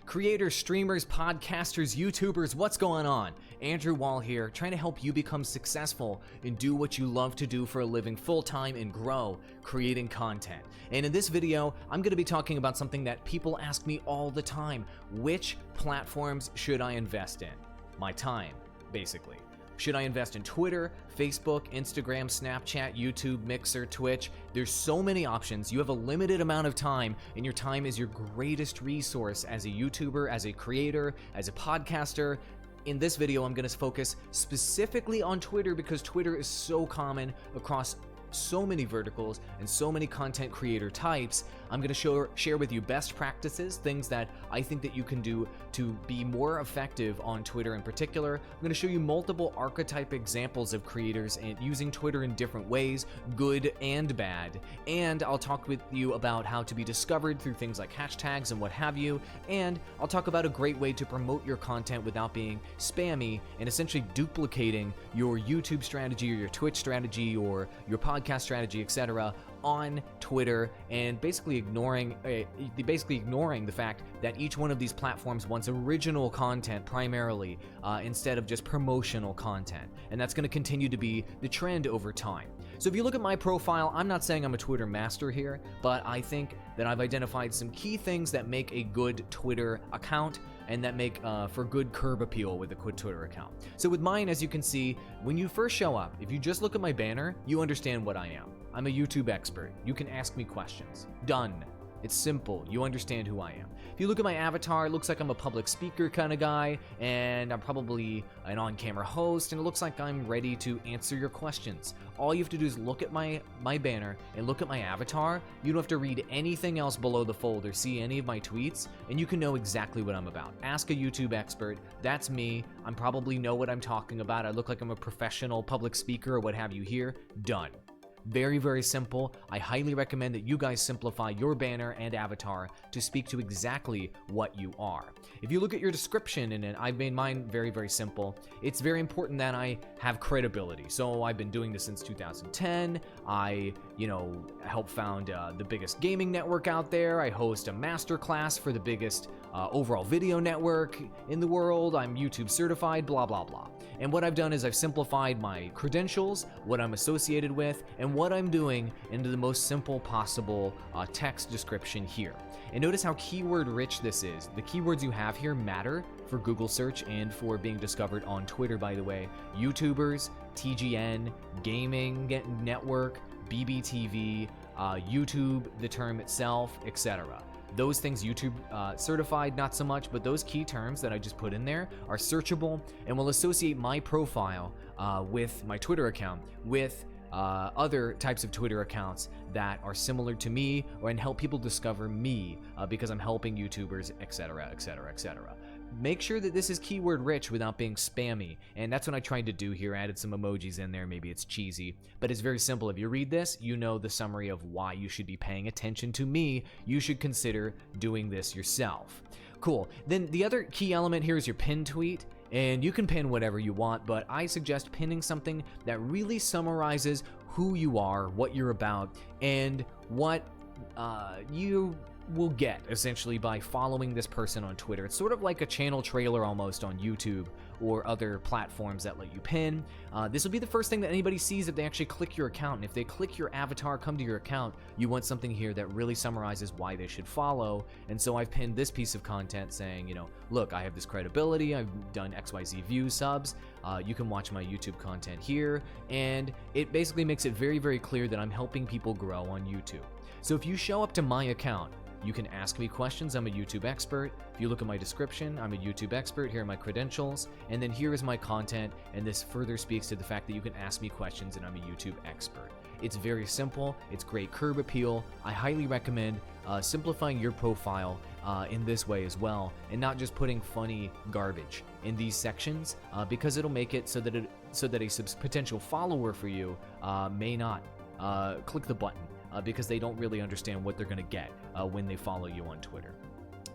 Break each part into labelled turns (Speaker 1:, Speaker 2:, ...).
Speaker 1: Creators, streamers, podcasters, YouTubers, what's going on? Andrew Awall here, trying to help you become successful and do what you love to do for a living full-time and grow creating content. And in this video, I'm going to be talking about something that people ask me all the time. Which platforms should I invest in? My time, basically. Should I invest in Twitter, Facebook, Instagram, Snapchat, YouTube, Mixer, Twitch? There's so many options. You have a limited amount of time, and your time is your greatest resource as a YouTuber, as a creator, as a podcaster. In this video, I'm going to focus specifically on Twitter because Twitter is so common across so many verticals and so many content creator types. I'm going to share with you best practices, things that I think that you can do to be more effective on Twitter in particular. I'm going to show you multiple archetype examples of creators and using Twitter in different ways, good and bad. And I'll talk with you about how to be discovered through things like hashtags and what have you. And I'll talk about a great way to promote your content without being spammy and essentially duplicating your YouTube strategy or your Twitch strategy or your podcast strategy, etc. on Twitter, and basically ignoring the fact that each one of these platforms wants original content primarily instead of just promotional content. And that's going to continue to be the trend over time. So if you look at my profile, I'm not saying I'm a Twitter master here, but I think that I've identified some key things that make a good Twitter account and that make for good curb appeal with a good Twitter account. So with mine, as you can see, when you first show up, if you just look at my banner, you understand what I am. I'm a YouTube expert. You can ask me questions. Done. It's simple. You understand who I am. If you look at my avatar, it looks like I'm a public speaker kind of guy, and I'm probably an on-camera host, and it looks like I'm ready to answer your questions. All you have to do is look at my banner and look at my avatar. You don't have to read anything else below the fold or see any of my tweets, and you can know exactly what I'm about. Ask a YouTube expert. That's me. I probably know what I'm talking about. I look like I'm a professional public speaker or what have you here. Done. Very, very simple. I highly recommend that you guys simplify your banner and avatar to speak to exactly what you are. If you look at your description, and I've made mine very, very simple, it's very important that I have credibility. So I've been doing this since 2010. I, help found the biggest gaming network out there. I host a masterclass for the biggest overall video network in the world. I'm YouTube certified, blah, blah, blah. And what I've done is I've simplified my credentials, what I'm associated with, and what I'm doing into the most simple possible text description here. And notice how keyword rich this is. The keywords you have here matter for Google search and for being discovered on Twitter, by the way. YouTubers, TGN, gaming network, BBTV, YouTube, the term itself, etc. Those things YouTube certified, not so much, but those key terms that I just put in there are searchable and will associate my profile with my Twitter account with other types of Twitter accounts that are similar to me and help people discover me because I'm helping YouTubers, etc., etc., etc. Make sure that this is keyword rich without being spammy, and that's what I tried to do here. Added some emojis in there. Maybe it's cheesy, but it's very simple. If you read this, you know the summary of why you should be paying attention to me. You should consider doing this yourself. Cool. Then the other key element here is your pinned tweet. And you can pin whatever you want, but I suggest pinning something that really summarizes who you are, what you're about, and what you will get essentially by following this person on Twitter. It's sort of like a channel trailer almost on YouTube or other platforms that let you pin. This will be the first thing that anybody sees if they actually click your account. And if they click your avatar, come to your account, you want something here that really summarizes why they should follow. And so I've pinned this piece of content saying, look, I have this credibility. I've done XYZ views, subs. You can watch my YouTube content here. And it basically makes it very, very clear that I'm helping people grow on YouTube. So if you show up to my account, you can ask me questions. I'm a YouTube expert. If you look at my description, I'm a YouTube expert. Here are my credentials. And then here is my content. And this further speaks to the fact that you can ask me questions and I'm a YouTube expert. It's very simple. It's great curb appeal. I highly recommend simplifying your profile in this way as well, and not just putting funny garbage in these sections because it'll make it so that a potential follower for you may not click the button. Because they don't really understand what they're going to get when they follow you on Twitter.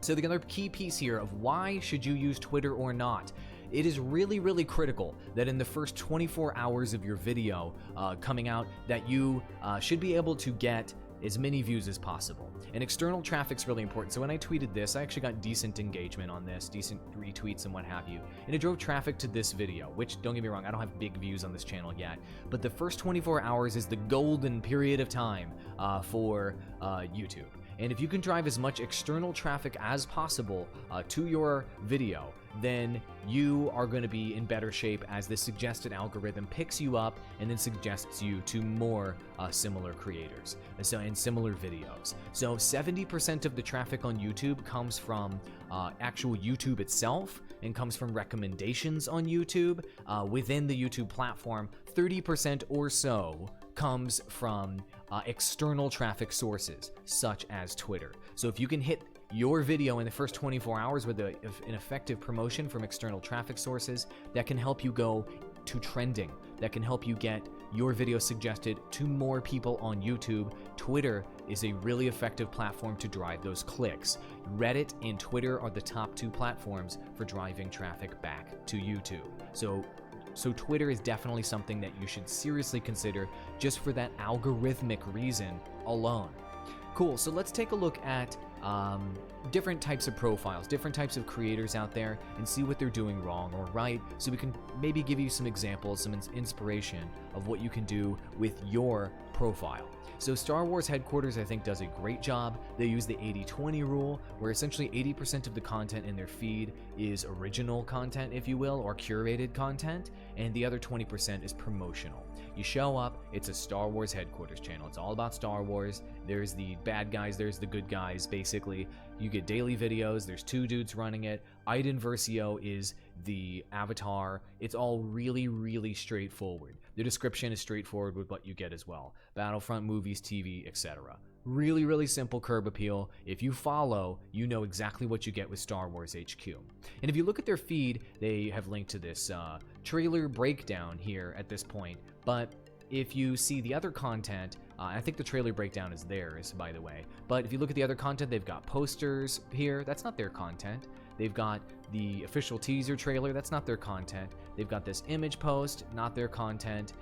Speaker 1: So the other key piece here of why should you use Twitter or not, it is really, really critical that in the first 24 hours of your video coming out that you should be able to get as many views as possible. And external traffic's really important. So when I tweeted this, I actually got decent engagement on this, decent retweets and what have you. And it drove traffic to this video, which, don't get me wrong, I don't have big views on this channel yet. But the first 24 hours is the golden period of time for YouTube. And if you can drive as much external traffic as possible to your video, then you are going to be in better shape as the suggested algorithm picks you up and then suggests you to more similar creators and similar videos. So 70% of the traffic on YouTube comes from actual YouTube itself and comes from recommendations on YouTube within the YouTube platform. 30% or so comes from external traffic sources such as Twitter. So if you can hit your video in the first 24 hours with an effective promotion from external traffic sources, that can help you go to trending, that can help you get your video suggested to more people on YouTube. Twitter is a really effective platform to drive those clicks. Reddit and Twitter are the top two platforms for driving traffic back to YouTube. So Twitter is definitely something that you should seriously consider just for that algorithmic reason alone. Cool, so let's take a look at different types of profiles, different types of creators out there, and see what they're doing wrong or right, so we can maybe give you some examples, some inspiration of what you can do with your profile. So Star Wars Headquarters, I think, does a great job. They use the 80-20 rule, where essentially 80% of the content in their feed is original content, if you will, or curated content, and the other 20% is promotional. You show up, it's a Star Wars Headquarters channel. It's all about Star Wars. There's the bad guys, there's the good guys, basically. You get daily videos, there's two dudes running it. Iden Versio is the avatar. It's all really, really straightforward. The description is straightforward with what you get as well. Battlefront, movies, TV, etc. Really, really simple curb appeal. If you follow, you know exactly what you get with Star Wars HQ. And if you look at their feed, they have linked to this trailer breakdown here at this point. But if you see the other content, I think the trailer breakdown is theirs, by the way. But if you look at the other content, they've got posters here. That's not their content. They've got the official teaser trailer. That's not their content. They've got this image post, not their content.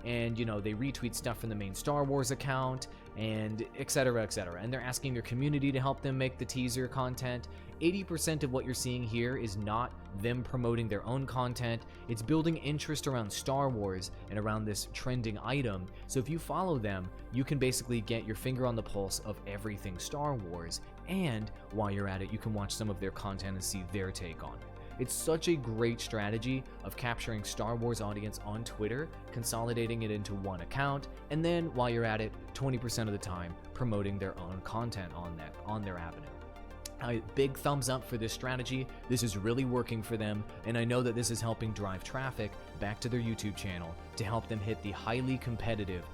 Speaker 1: And, you know, they retweet stuff from the main Star Wars account, and etc., etc. And they're asking their community to help them make the teaser content. 80% of what you're seeing here is not them promoting their own content. It's building interest around Star Wars and around this trending item. So if you follow them, you can basically get your finger on the pulse of everything Star Wars. And while you're at it, you can watch some of their content and see their take on it. It's such a great strategy of capturing Star Wars audience on Twitter, consolidating it into one account, and then while you're at it, 20% of the time promoting their own content on their avenue. Big thumbs up for this strategy. This is really working for them, and I know that this is helping drive traffic back to their YouTube channel to help them hit the highly competitive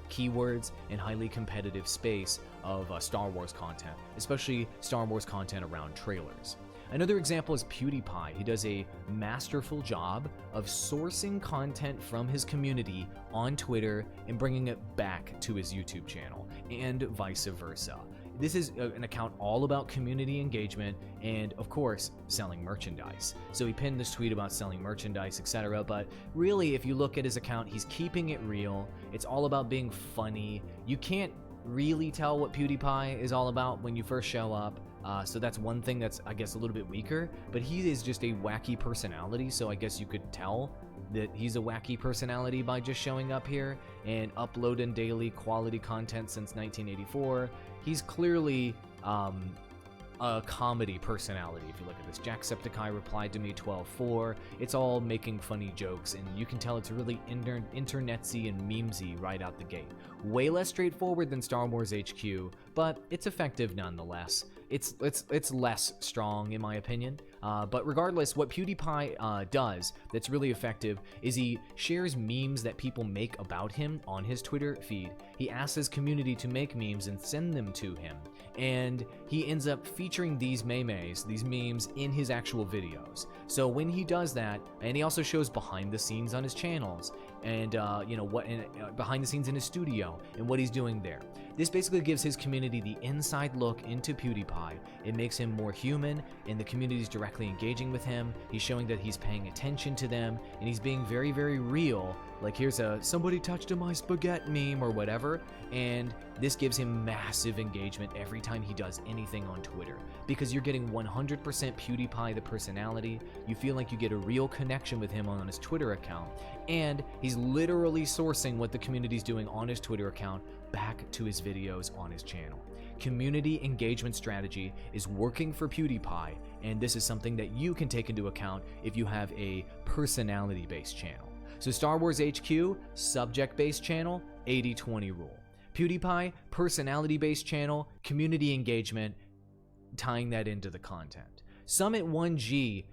Speaker 1: keywords and highly competitive space of Star Wars content, especially Star Wars content around trailers. Another example is PewDiePie. He does a masterful job of sourcing content from his community on Twitter and bringing it back to his YouTube channel, and vice versa. This is an account all about community engagement and, of course, selling merchandise. So he pinned this tweet about selling merchandise, etc. But really, if you look at his account, he's keeping it real. It's all about being funny. You can't really tell what PewDiePie is all about when you first show up. So that's one thing that's, I guess, a little bit weaker, but he is just a wacky personality, so I guess you could tell that he's a wacky personality by just showing up here and uploading daily quality content since 1984. He's clearly a comedy personality. If you look at this, Jacksepticeye replied to me 12:4. It's all making funny jokes, and you can tell it's really internetsy and memesy right out the gate. Way less straightforward than Star Wars HQ, but it's effective nonetheless. It's less strong in my opinion, but regardless, what PewDiePie does that's really effective is he shares memes that people make about him on his Twitter feed. He asks his community to make memes and send them to him, and he ends up featuring these memes, these memes, in his actual videos. So when he does that, and he also shows behind the scenes on his channels, and behind the scenes in his studio and what he's doing there. This basically gives his community the inside look into PewDiePie. It makes him more human, and the community is directly engaging with him. He's showing that he's paying attention to them, and he's being very, very real Like here's a somebody touched my spaghetti meme or whatever, and this gives him massive engagement every time he does anything on Twitter, because you're getting 100% PewDiePie the personality. You feel like you get a real connection with him on his Twitter account, and he's literally sourcing what the community's doing on his Twitter account back to his videos on his channel. Community engagement strategy is working for PewDiePie, and this is something that you can take into account if you have a personality-based channel. So Star Wars HQ, subject-based channel, 80-20 rule. PewDiePie, personality-based channel, community engagement, tying that into the content. Summit1G,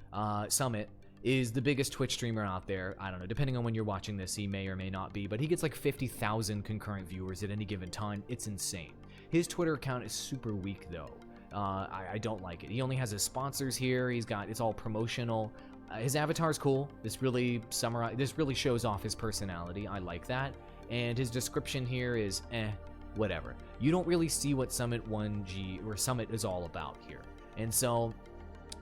Speaker 1: Summit, is the biggest Twitch streamer out there. I don't know, depending on when you're watching this, he may or may not be, but he gets like 50,000 concurrent viewers at any given time. It's insane. His Twitter account is super weak though. I don't like it. He only has his sponsors here. It's all promotional. His avatar is cool. This really shows off his personality. I like that. And his description here is whatever. You don't really see what Summit1G or Summit is all about here. And so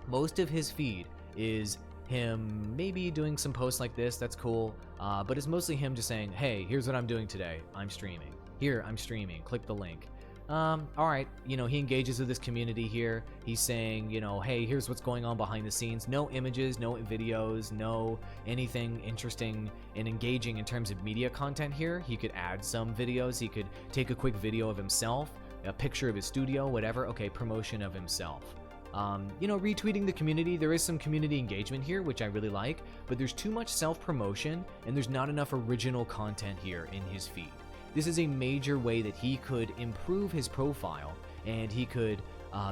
Speaker 1: most of his feed is him maybe doing some posts like this. That's cool. But it's mostly him just saying, hey, here's what I'm doing today. I'm streaming. Here, I'm streaming. Click the link. All right, he engages with this community here. He's saying, hey, here's what's going on behind the scenes. No images, no videos, no anything interesting and engaging in terms of media content here. He could add some videos. He could take a quick video of himself, a picture of his studio, whatever. Okay, promotion of himself. Retweeting the community. There is some community engagement here, which I really like, but there's too much self-promotion and there's not enough original content here in his feed. This is a major way that he could improve his profile, and he could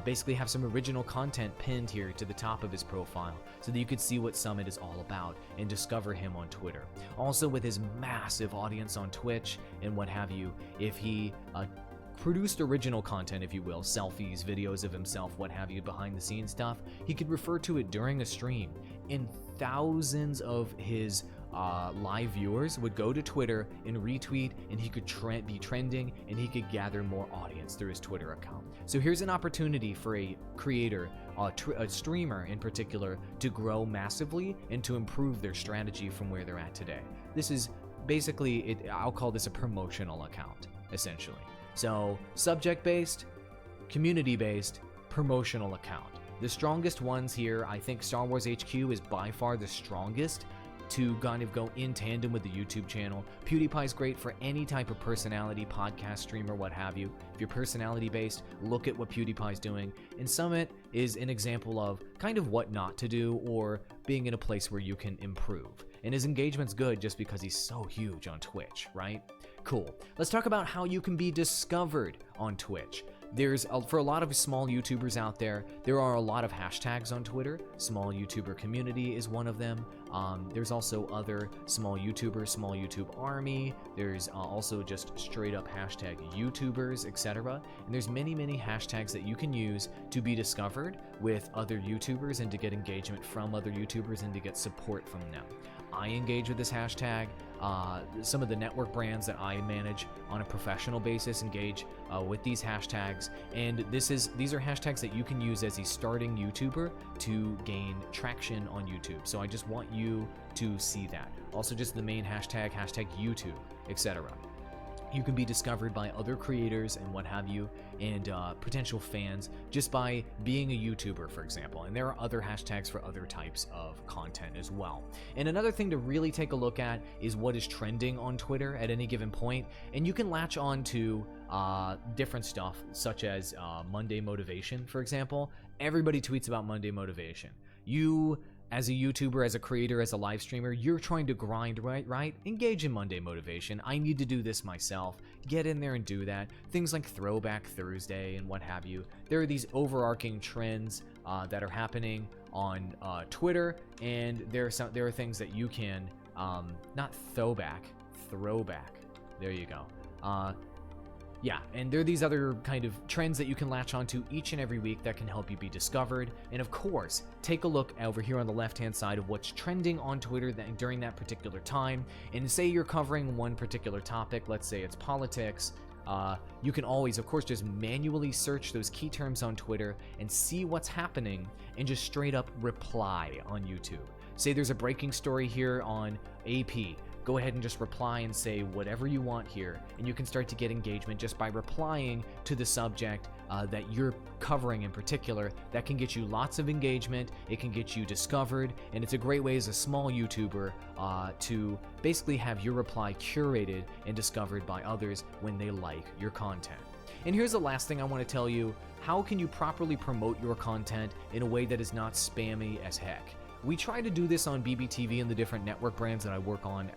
Speaker 1: basically have some original content pinned here to the top of his profile so that you could see what Summit is all about and discover him on Twitter. Also, with his massive audience on Twitch and what have you, if he produced original content, if you will, selfies, videos of himself, what have you, behind the scenes stuff, he could refer to it during a stream, and thousands of his live viewers would go to Twitter and retweet, and he could be trending, and he could gather more audience through his Twitter account. So here's an opportunity for a creator, a streamer in particular, to grow massively and to improve their strategy from where they're at today. This is basically, I'll call this a promotional account, essentially. So subject-based, community-based, promotional account. The strongest ones here, I think Star Wars HQ is by far the strongest to kind of go in tandem with the YouTube channel. PewDiePie is great for any type of personality, podcast, streamer, what have you. If you're personality based, look at what PewDiePie is doing. And Summit is an example of kind of what not to do or being in a place where you can improve. And his engagement's good just because he's so huge on Twitch, right? Cool. Let's talk about how you can be discovered on Twitch. For a lot of small YouTubers out there, there are a lot of hashtags on Twitter. Small YouTuber community is one of them. There's also other small YouTubers, small YouTube army. There's also just straight up hashtag YouTubers, etc. And there's many, many hashtags that you can use to be discovered with other YouTubers and to get engagement from other YouTubers and to get support from them. I engage with this hashtag. Some of the network brands that I manage on a professional basis engage with these hashtags, and these are hashtags that you can use as a starting YouTuber to gain traction on YouTube. So I just want you to see that. Also, just the main hashtag YouTube, etc. You can be discovered by other creators and what have you, and potential fans just by being a YouTuber, for example. And there are other hashtags for other types of content as well. And another thing to really take a look at is what is trending on Twitter at any given point. And you can latch on to different stuff, such as Monday Motivation, for example. Everybody tweets about Monday Motivation. You, as a YouTuber, as a creator, as a live streamer, you're trying to grind, right? Engage in Monday Motivation. I need to do this myself. Get in there and do that. Things like Throwback Thursday and what have you. There are these overarching trends that are happening on Twitter, and there are things that you can, not throwback. There you go. Yeah, and there are these other kind of trends that you can latch onto each and every week that can help you be discovered. And of course, take a look over here on the left-hand side of what's trending on Twitter during that particular time. And say you're covering one particular topic, let's say it's politics, you can always, of course, just manually search those key terms on Twitter and see what's happening and just straight up reply on YouTube. Say there's a breaking story here on AP. go ahead and just reply and say whatever you want here, and you can start to get engagement just by replying to the subject that you're covering in particular. That can get you lots of engagement, it can get you discovered, and it's a great way as a small YouTuber to basically have your reply curated and discovered by others when they like your content. And here's the last thing I want to tell you: how can you properly promote your content in a way that is not spammy as heck? We try to do this on BBTV and the different network brands that I work on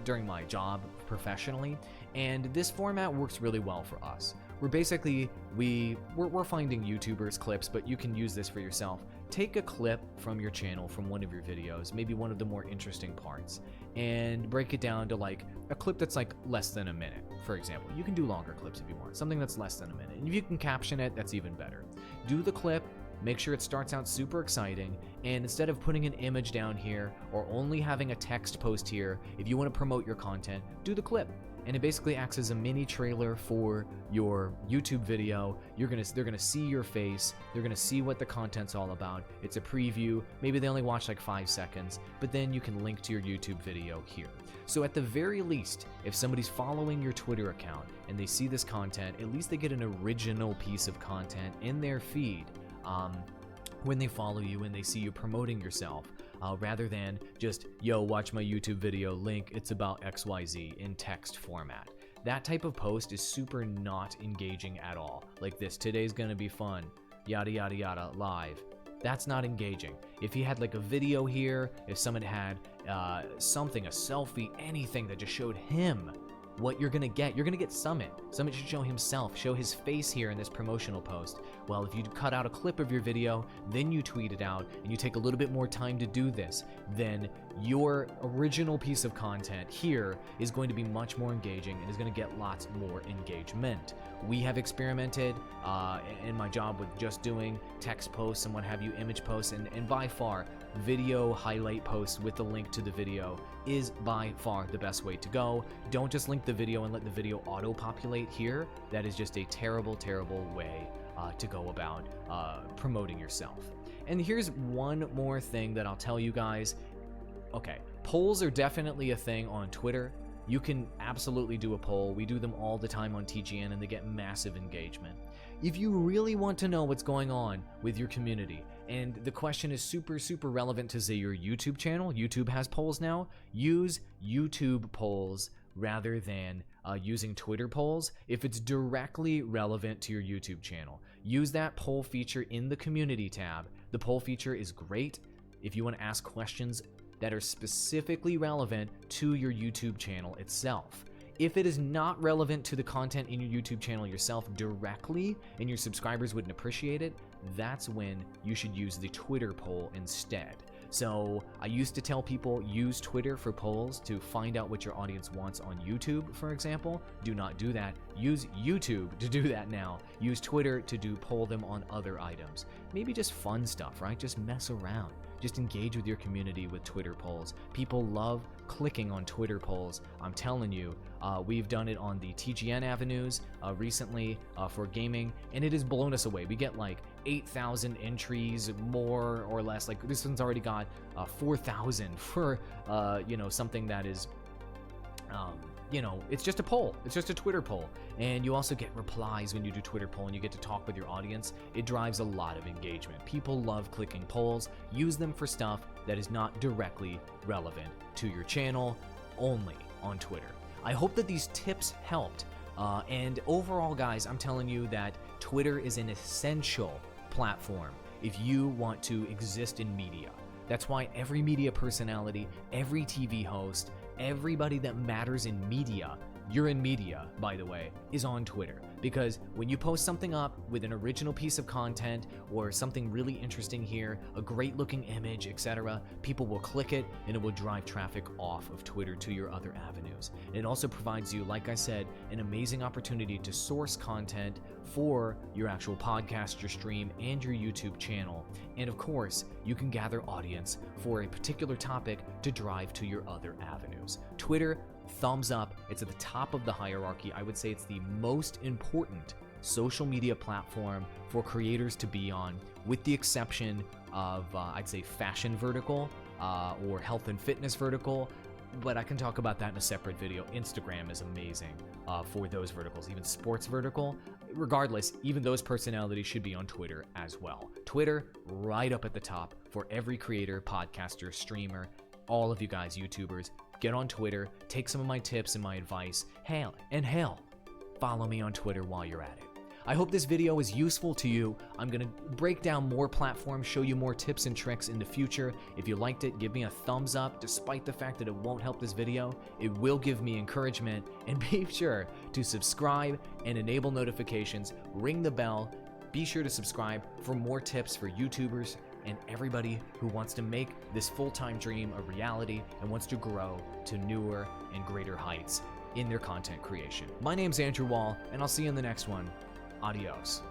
Speaker 1: during my job professionally, and this format works really well for us. We're basically, we're finding YouTubers clips, but you can use this for yourself. Take a clip from your channel, from one of your videos, maybe one of the more interesting parts, and break it down to like a clip that's like less than a minute, for example. You can do longer clips if you want, something that's less than a minute. And if you can caption it, that's even better. Do the clip, make sure it starts out super exciting, and instead of putting an image down here or only having a text post here, if you want to promote your content, do the clip. And it basically acts as a mini trailer for your YouTube video. They're gonna see your face, they're gonna see what the content's all about. It's a preview, maybe they only watch like 5 seconds, but then you can link to your YouTube video here. So at the very least, if somebody's following your Twitter account and they see this content, at least they get an original piece of content in their feed when they follow you and they see you promoting yourself. Rather than just, yo, watch my YouTube video, link, it's about XYZ in text format. That type of post is super not engaging at all. Like this, today's gonna be fun, yada yada yada, live. That's not engaging. If you had like a video here, if someone had something, a selfie, anything that just showed him, what you're gonna get Summit. Summit should show himself, show his face here in this promotional post. Well, if you cut out a clip of your video, then you tweet it out, and you take a little bit more time to do this, then your original piece of content here is going to be much more engaging and is gonna get lots more engagement. We have experimented in my job with just doing text posts and what have you, image posts, and by far, video highlight posts with the link to the video is by far the best way to go. Don't just link the video and let the video auto-populate here. That is just a terrible, terrible way to go about promoting yourself. And here's one more thing that I'll tell you guys. Okay, polls are definitely a thing on Twitter. You can absolutely do a poll. We do them all the time on TGN and they get massive engagement. If you really want to know what's going on with your community, and the question is super, super relevant to, say, your YouTube channel, YouTube has polls now, use YouTube polls rather than using Twitter polls. If it's directly relevant to your YouTube channel, use that poll feature in the community tab. The poll feature is great if you want to ask questions that are specifically relevant to your YouTube channel itself. If it is not relevant to the content in your YouTube channel yourself directly, and your subscribers wouldn't appreciate it, that's when you should use the Twitter poll instead. So I used to tell people, use Twitter for polls to find out what your audience wants on YouTube, for example. Do not do that. Use YouTube to do that now. Use Twitter to poll them on other items. Maybe just fun stuff, right? Just mess around. Just engage with your community with Twitter polls. People love clicking on Twitter polls. I'm telling you, we've done it on the TGN avenues recently for gaming, and it has blown us away. We get like 8,000 entries, more or less. Like this one's already got 4,000 for something that is it's just a poll. It's just a Twitter poll. And you also get replies when you do Twitter poll and you get to talk with your audience. It drives a lot of engagement. People love clicking polls. Use them for stuff that is not directly relevant to your channel, only on Twitter. I hope that these tips helped. And overall, guys, I'm telling you that Twitter is an essential platform if you want to exist in media. That's why every media personality, every TV host, everybody that matters in media, you're in media, by the way, is on Twitter. Because when you post something up with an original piece of content or something really interesting here, a great looking image, etc., people will click it and it will drive traffic off of Twitter to your other avenues. And it also provides you, like I said, an amazing opportunity to source content for your actual podcast, your stream, and your YouTube channel. And of course, you can gather audience for a particular topic to drive to your other avenues. Twitter, thumbs up. It's at the top of the hierarchy. I would say it's the most important social media platform for creators to be on, with the exception of, I'd say, fashion vertical or health and fitness vertical. but I can talk about that in a separate video. Instagram is amazing for those verticals, even sports vertical. Regardless, even those personalities should be on Twitter as well. Twitter, right up at the top for every creator, podcaster, streamer, all of you guys, YouTubers. Get on Twitter, take some of my tips and my advice. Hell, follow me on Twitter while you're at it. I hope this video is useful to you. I'm going to break down more platforms, show you more tips and tricks in the future. If you liked it, give me a thumbs up. Despite the fact that it won't help this video, it will give me encouragement. And be sure to subscribe and enable notifications. Ring the bell. Be sure to subscribe for more tips for YouTubers and everybody who wants to make this full-time dream a reality and wants to grow to newer and greater heights in their content creation. My name's Andrew Wall, and I'll see you in the next one. Adios.